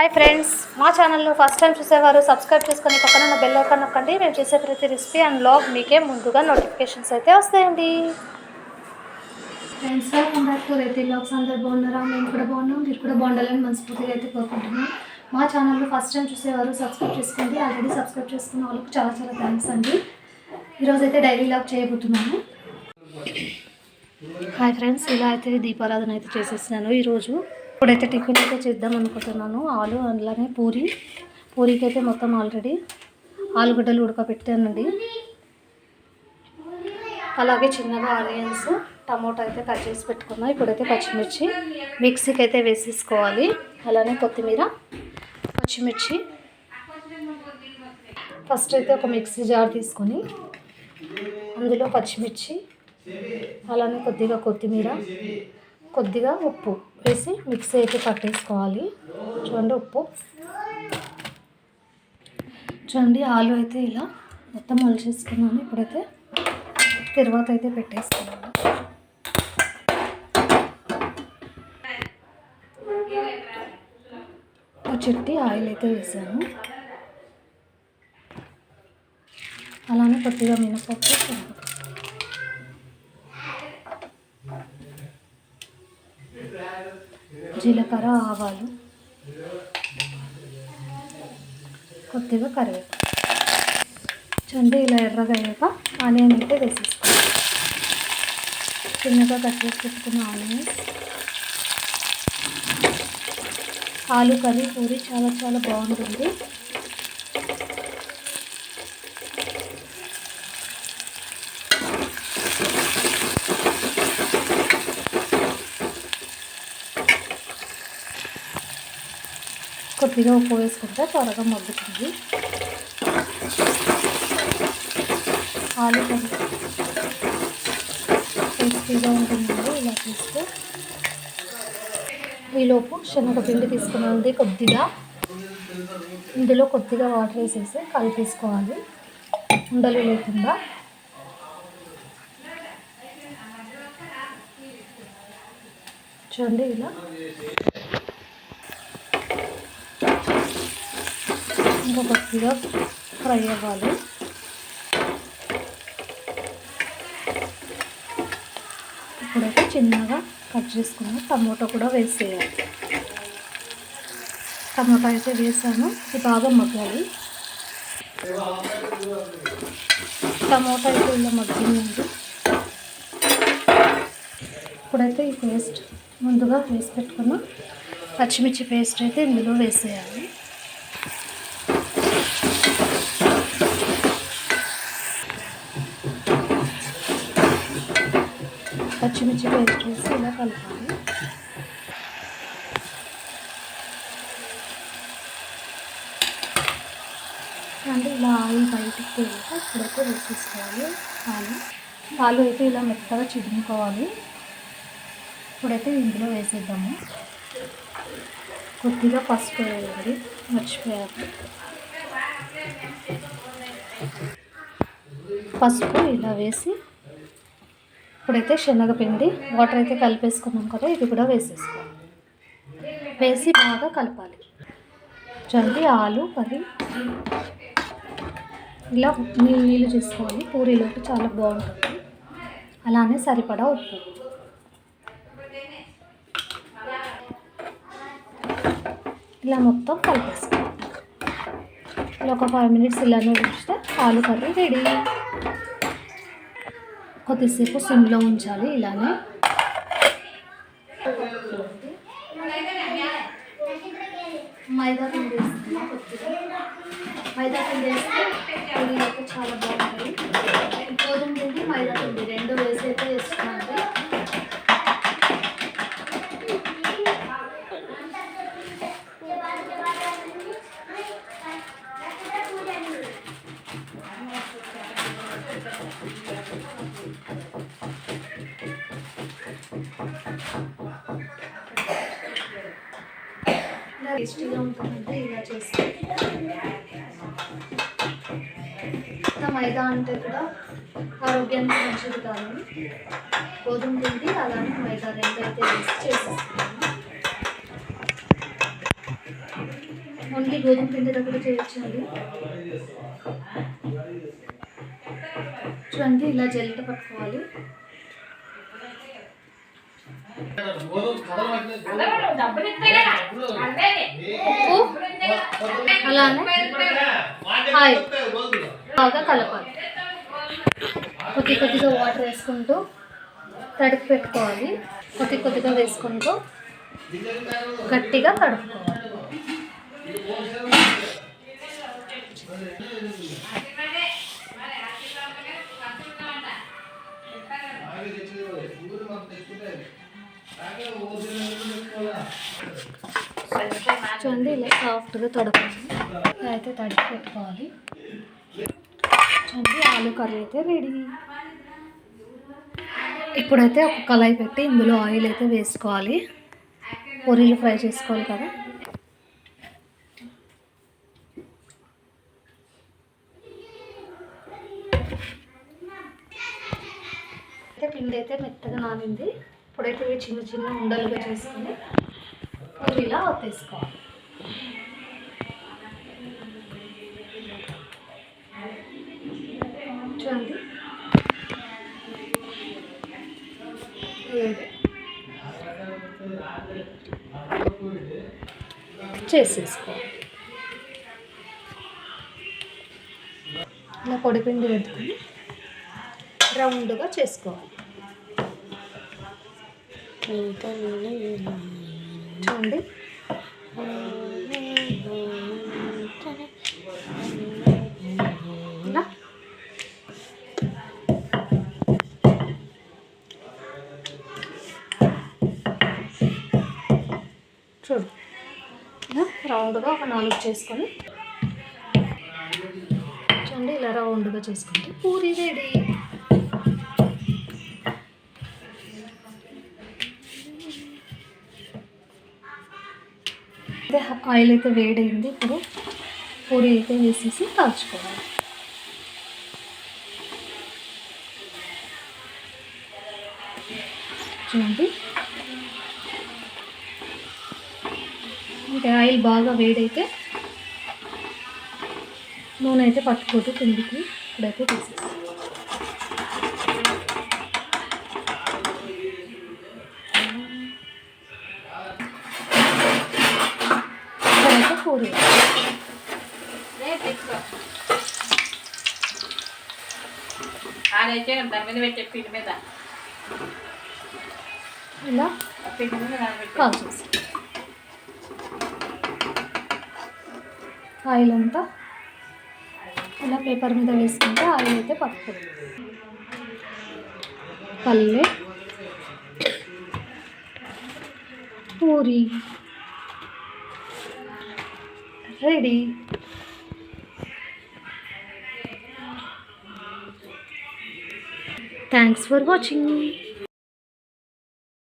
Hi friends, మా ఛానల్ను first time చూసేవారు సబ్స్క్రైబ్ చేసుకొని పక్కన ఉన్న బెల్ ఐకాన్ నొక్కండి. మేము చేసే ప్రతి రెసిపీ అండ్ బ్లాగ్ మీకే ముందుగా నోటిఫికేషన్స్ అయితే వస్తాయండి. ఫ్రెండ్స్, వెల్కమ్ బ్యాక్ టు రైతీ బ్లాగ్స్. అందరు బాగున్నారా? మేము కూడా బాగున్నాం. మీరు కూడా బాగుండాలని మనస్ఫూర్తిగా అయితే కోరుకుంటున్నాం. మా ఛానల్ను ఫస్ట్ టైం చూసేవారు సబ్స్క్రైబ్ చేసుకోండి. ఆల్రెడీ సబ్స్క్రైబ్ చేసుకున్న వాళ్ళకి చాలా చాలా థ్యాంక్స్ అండి. ఈరోజు అయితే డైలీ బ్లాగ్ చేయబోతున్నాను. హాయ్ ఫ్రెండ్స్, ఇలా అయితే దీపారాధన అయితే చేసేసినాను ఈరోజు. ఇప్పుడైతే టిఫిన్ అయితే చేద్దాం అనుకుంటున్నాను. ఆలు అలానే పూరీకి అయితే మొత్తం ఆల్రెడీ ఆలుగడ్డలు ఉడకబెట్టానండి. అలాగే చిన్నగా ఆనియన్స్, టమోటా అయితే కట్ చేసి పెట్టుకున్నాను. ఇప్పుడైతే పచ్చిమిర్చి మిక్సీకి అయితే వేసేసుకోవాలి. అలానే కొత్తిమీర, పచ్చిమిర్చి. ఫస్ట్ అయితే ఒక మిక్సీ జార్ తీసుకొని అందులో పచ్చిమిర్చి, అలానే కొద్దిగా కొత్తిమీర, కొద్దిగా ఉప్పు వేసి మిక్సీ అయితే పట్టేసుకోవాలి. చూడండి, ఉప్పు చూడండి. ఆలు అయితే ఇలా మొత్తం మలిచేసుకున్నాను. ఇప్పుడైతే తర్వాత అయితే పెట్టేసుకున్నాను. ఒక చిట్టి ఆయిల్ అయితే వేసాను. అలానే కొద్దిగా మినపప్పు, జీలకర్ర, ఆవాలు, కొద్దిగా కరివేపాకు. చూడండి, ఇలా ఎర్రగా అయ్యాక ఆనియన్ అయితే వేసేసుకోవాలి. చిన్నగా కట్ చేసి పెట్టుకున్న ఆనియన్స్. ఆలు కర్రీ, పూరి చాలా చాలా బాగుంటుంది. కొద్దిగా ఉప్పు వేసుకుంటే త్వరగా మగ్గుతుంది. ఆలు కర్రీ టేస్టీగా ఉంటుందండి ఇలా చేస్తే. ఈలోపు శనగపిండి తీసుకున్నది కొద్దిగా, ఇందులో కొద్దిగా వాటర్ వేసేసి కలిపేసుకోవాలి ఉండలు లేకుండా. చూడండి, ఇలా ఇంకా కొద్దిగా ఫ్రై అవ్వాలి. ఇప్పుడైతే చిన్నగా కట్ చేసుకున్న టమోటా కూడా వేసేయాలి. టమోటా అయితే వేసాను. ఇది బాగా మగ్గాలి. టమోటా అయితే ఇలా మగ్గిందండి. ఇప్పుడైతే ఈ పేస్ట్ ముందుగా వేసి పెట్టుకున్న పచ్చిమిర్చి పేస్ట్ అయితే ఇందులో వేసేయాలి. పచ్చిమిర్చి పేస్ట్ వేసి ఇలా కలపాలి. అంటే ఇలా ఆయిల్ బయటికి తేలిక ఇప్పుడైతే వేసేసుకోవాలి. ఆలు అయితే ఇలా మెత్తగా చిదుముకోవాలి. ఇప్పుడైతే ఇందులో వేసేద్దాము. కొద్దిగా పసుపు వేయాలి, మర్చిపోయాలి. పసుపు ఇలా వేసి ఇప్పుడైతే శనగపిండి వాటర్ అయితే కలిపేసుకున్నాం కదా, ఇది కూడా వేసేసుకోవాలి. వేసి బాగా కలపాలి. చూడండి, ఆలు కర్రీ ఇలా నీళ్ళు చేసుకోవాలి. పూరీలోకి చాలా బాగుంటుంది. అలానే సరిపడా ఉప్పు. ఇలా మొత్తం కలిపేసుకోవాలి. ఇలా ఒక 5 minutes ఇలానే ఉంచితే ఆలు కర్రీ రెడీ. కొద్దిసేపు సిమ్లో ఉంచాలి. ఇలానే మైదా పిండి వేస్తున్నాం. మైదా పిండి వేస్తే పూరీ అయితే చాలా బాగుంటుంది. గోధుమ పిండి, మైదా పిండి రెండు వేసి అయితే వేస్తున్నాం. టేస్టీగా ఉంటుందంటే ఇలా చేస్తే. మైదా అంటే కూడా ఆరోగ్యానికి మంచిది కాదు. గోధుమ పిండి అలానే మైదా రెండు అయితే వేసి చేసేస్తున్నాను. ఓన్లీ గోధుమ పిండితో కూడా చేయొచ్చండి. చూడండి ఇలా జల్లెడ పట్టుకోవాలి. ఉప్పు అలానే ఆయిల్ బాగా కలపాలి. కొద్దిగా వాటర్ వేసుకుంటూ తడిపి పెట్టుకోవాలి. కొద్దిగా వేసుకుంటూ గట్టిగా కడుపుకోవాలి. చూడండి ఇలా సాఫ్ట్గా తడుపుకోవాలి. ఇలా అయితే తడిపి పెట్టుకోవాలి. చూడండి ఆలు కర్రీ అయితే రెడీ. ఇప్పుడైతే ఒక కళాయి పెట్టి ఇందులో ఆయిల్ అయితే వేసుకోవాలి. పూరీలు ఫ్రై చేసుకోవాలి కదా. అయితే పిండి అయితే మెత్తగా నానింది. ఇప్పుడైతే ఇవి చిన్న ఉండలుగా చేసుకుని పూరీలా ఒత్తేసుకోవాలి. చూడండి చేసేసుకోవాలి. ఇలా పొడిపిండి పెట్టుకుని రౌండ్గా చేసుకోవాలి. చూడండి ఇలా చూడు ఇలా రౌండ్గా ఒక 4 చేసుకొని చూడండి ఇలా రౌండ్గా చేసుకుంటే పూరీ రెడీ. అదే ఆయిల్ అయితే వేడైంది. ఇప్పుడు పూరీ అయితే వేసేసి కాల్చుకోవాలి. చూడండి ఇంకా ఆయిల్ బాగా వేడైతే నూనె అయితే పట్టుకోదు పిండికి. ఇప్పుడైతే తీసేస్తాం. ఇప్పుడైతే పూరీ ఇలా కాల్చేసి ఆయిల్ అంతా ఇలా పేపర్ మీద వేసుకుంటే ఆయిల్ అయితే పట్టుకోదు. పల్లె Puri ready. Thanks for watching.